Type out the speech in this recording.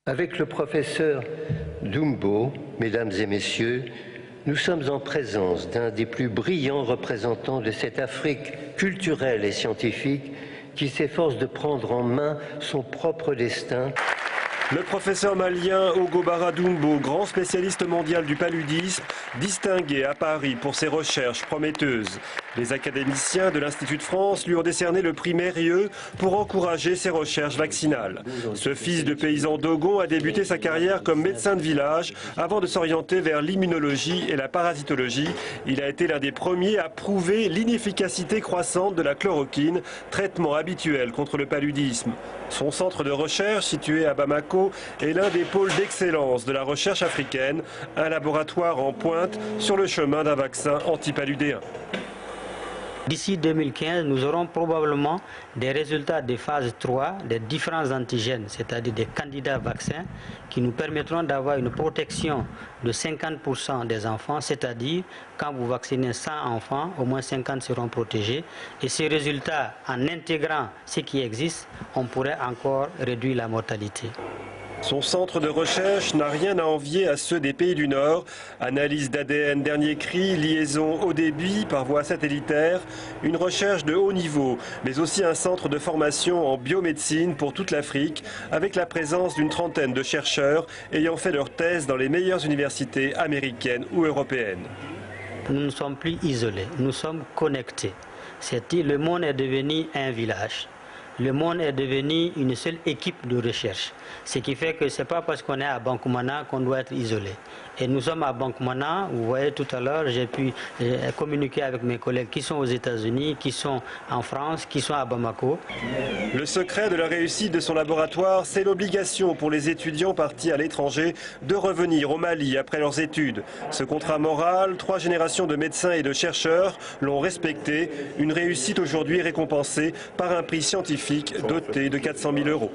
Avec le professeur Dumbo, mesdames et messieurs, nous sommes en présence d'un des plus brillants représentants de cette Afrique culturelle et scientifique qui s'efforce de prendre en main son propre destin. Le professeur malien Ogobara Dumbo, grand spécialiste mondial du paludisme, distingué à Paris pour ses recherches prometteuses. Les académiciens de l'Institut de France lui ont décerné le prix Mérieux pour encourager ses recherches vaccinales. Ce fils de paysan dogon a débuté sa carrière comme médecin de village avant de s'orienter vers l'immunologie et la parasitologie. Il a été l'un des premiers à prouver l'inefficacité croissante de la chloroquine, traitement habituel contre le paludisme. Son centre de recherche, situé à Bamako, est l'un des pôles d'excellence de la recherche africaine, un laboratoire en pointe sur le chemin d'un vaccin antipaludéen. D'ici 2015, nous aurons probablement des résultats des phases 3 des différents antigènes, c'est-à-dire des candidats vaccins, qui nous permettront d'avoir une protection de 50% des enfants, c'est-à-dire quand vous vaccinez 100 enfants, au moins 50 seront protégés. Et ces résultats, en intégrant ce qui existe, on pourrait encore réduire la mortalité. Son centre de recherche n'a rien à envier à ceux des pays du Nord. Analyse d'ADN dernier cri, liaison haut débit par voie satellitaire, une recherche de haut niveau, mais aussi un centre de formation en biomédecine pour toute l'Afrique, avec la présence d'une trentaine de chercheurs ayant fait leur thèse dans les meilleures universités américaines ou européennes. Nous ne sommes plus isolés, nous sommes connectés. Le monde est devenu un village. Le monde est devenu une seule équipe de recherche. Ce qui fait que ce n'est pas parce qu'on est à Bankoumana qu'on doit être isolé. Et nous sommes à Bankoumana, vous voyez tout à l'heure, j'ai pu communiquer avec mes collègues qui sont aux États-Unis, qui sont en France, qui sont à Bamako. Le secret de la réussite de son laboratoire, c'est l'obligation pour les étudiants partis à l'étranger de revenir au Mali après leurs études. Ce contrat moral, 3 générations de médecins et de chercheurs l'ont respecté. Une réussite aujourd'hui récompensée par un prix scientifique doté de 400 000 €.